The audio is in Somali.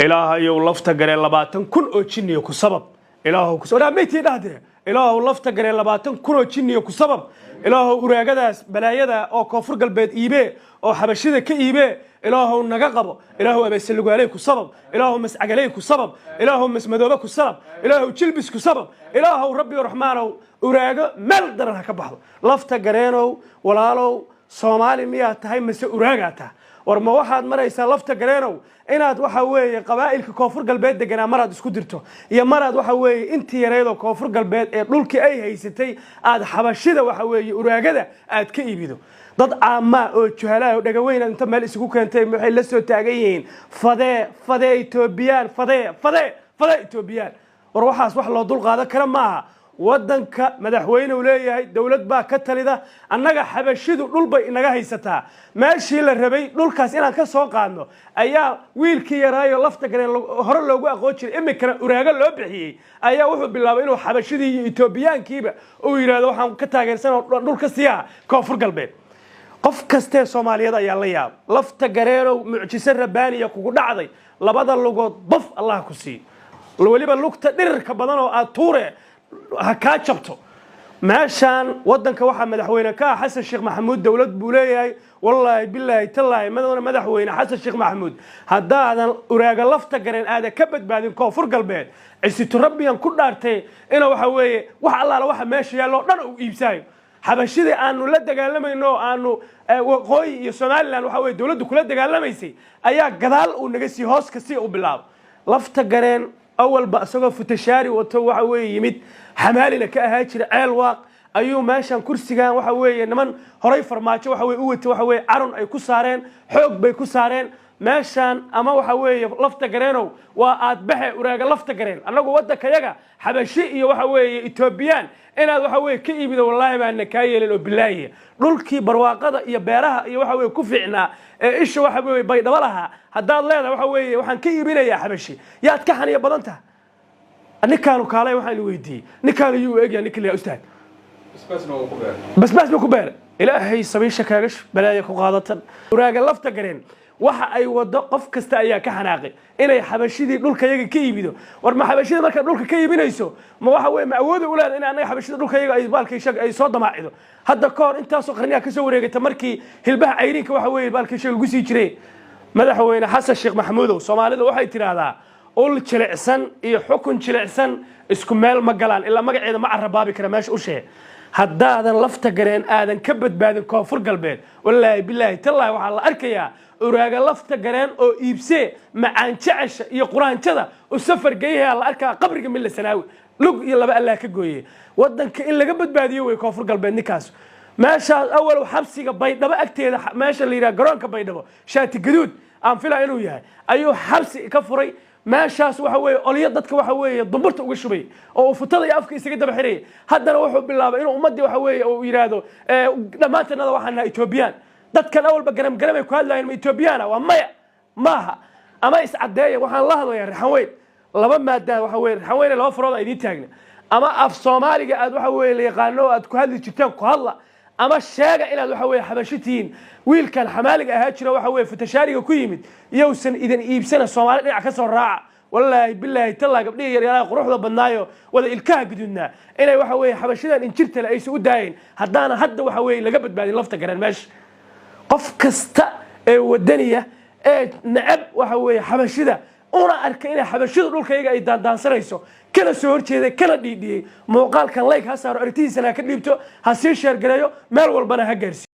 إلهي ولفت جري لباتن كن أوتشني وكسبب إلهي كسبب أنا ميتي نهده إلهي ولفت جري لباتن كن أوتشني وكسبب إلهي ورجعت بلايدا أو كفر قلبت إيبه أو حبشيده كإيبه إلهي النجاقبه إلهي أبيسلقوا عليه كسبب إلهي مس عجليه كسبب إلهي مس مدوبه كسبب إلهي تلبس كسبب إلهي ربي ورحمانه ورجع مل درها كبحض لفت جرينه ولالو صومالي مياه تهاي مس ورجعته ورما واحد مرة يسلفت جرينه inaad waxa weeye qabaa'ilka koonfur galbeed deganaa marad isku dirto iyo marad waxa weeye intii yareedo koonfur galbeed ee dhulkii ay haysatay aad xabashida waxa weeye uraagada aad ka iibido dad caama oo juhalaa dhagaweyn inta meel isugu keentay waxay la soo taagan yihiin fadee Itoobiyaan fadee Itoobiyaan war waxaas wax loo dul qaadan kara maaha wadanka madaxweynuhu leeyahay dawlad baa ka talida annaga xabashidu dhul bay inaga haysataa meeshii la rabay dhulkaas inaan ka soo qaadno ayaa wiilkii yaraayo lafta galeen hore loogu aqoon jiray imikana uraaga loo bixiyay ayaa wuxuu bilaabay inuu xabashidii iyo Itoobiyaankiiba uu yiraahdo waxaan ka taageersanaa dhulka siyaa koonfur galbeed qof kaste Soomaaliyeed ayaa la yaab lafta gareerow mucjisa rabbaaniya kugu dhacday labada lugood baf Allah ku sii waliba lugta dhirka badan oo aad tuure هكا شبطه ماشان ودنك واحد مدحوينه كا حسن الشيخ محمود دولة بوليه والله بالله تالله مدحوينه حسن الشيخ محمود هذا أراجع لفته قرين هذا كبد بعدين كافر قلبين عسى تربي أن كل دارته إنه وحوي وحلا واحد ماشي يلا نو يبساي حبشيد أنه لا تقال لما إنه وقوي يسمع لنا وحوي دولة كلها تقال لما يسي أيها قدال ونجسي هاس كسي وبلاب لفته قرين أول بأسقى فتشاري وتوحوي يمد حمالنا كأهاجر عالواق أيوم ماشان كرسي كان وحوي إنما هراي فرماتش وحوي قوة وحوي عرن أي كسرين حق بكسرين ماشان أما وحوي لفت جرينه وأتبه وراجع لفت جرين أنا جوّد كيجا حبشي وحوي إثيوبيان أنا وحوي كئيب والله ما نكايل الأبلاية رولكي برواقة يا بيرها يا وحوي كفعنا إيش وحوي بيد ولها هذا الله وحوي وحن كئيبنا يا حبشي يا تكحن يا بدنته نكانوا كالي وحن ويدي نكانوا يوجي نكل يا أستاذ بس مكبر إلهي سبي شكاش بلايا كقاضة وراجع لفت جرين waxa ay wado qof kasta ayaa ka xanaaqay inay xabashidii dhulka yaga ka iibido war ma xabashida marka dhulka ka iibinayso ma waxa weey ma awood u leedahay in anaga xabashida dhulka yaga ay baalkay shaq ay soo damaacido hadda koor intaas oo qarniya ka soo wareegtay markii hilbaha cayrinka waxa weey baalkay shaq lagu sii jiray madaxweyne xasan sheekh maxamuud Soomaalida waxay tiraahdaa ul jilicsan iyo xukun jilicsan isku meel ma galaan ila magaceeda ma arabaabi kara meesha u sheey haddaadan lafta gareen aadan ka badbaadin koonfur galbeed wallahi billahi tallahi waxa la arkayaa uraaga lafta gareen oo iibsee macaan jacasha iyo quraanjada oo safar geeyaha la arkaa qabriga mil sanaawi lug iyo laba Allah ka gooyay wadanka in laga badbaadiyo way koonfur galbeed ninkaas meesha awal xabsiga baydhabo agteeda meesha la yiraahdo garoonka baydhabo shaati gaduud aan filaa inuu yahay ayuu xabsi ka furay meeshaas waxa weey oliyo dadka waxa weey dumburta uga shubay oo futada iyo afka isaga daba xiray haddana wuxuu bilaabay inuu ummadii waxa weey uu yiraahdo dhamaantanada waxana Itoobiyaan dadkan awalba garam ay ku hadlayeen Itoobiyana waa maya maaha ama is cadeeyay waxaan la hadlayaa raxweyn laba maada waxa weey raxweyn laba farood ay idin taagna ama af Soomaaliga aad waxa weey la yaqaano aad ku hadli jirteen ku hadla ama sheega inaad waxa weey xabashitiin wiilkan xamaaliga ahaa jira waxa weey futashaariga ku yimid iyowsan idan iibsana Soomaali dhinac ka soo raaca wallahi billahi talla gabdhiga yar quruxda badnaayo wada ilkaha gududna inay waxa weey xabashidan injirta la ay soo daayeen hadana hadda waxa weey laga badbaadin lafta garan meesh qof kasta ee wadaniya ee nacab waxa weey xabashida una arkay in xabashida dhulkayga ay daansanayso kala soo horjeeday kala dhiidhiyay muuqaalkan like ha saaro artiisana ka dhiibto ha sii share gareeyo meel walbana ha gaarsiiyo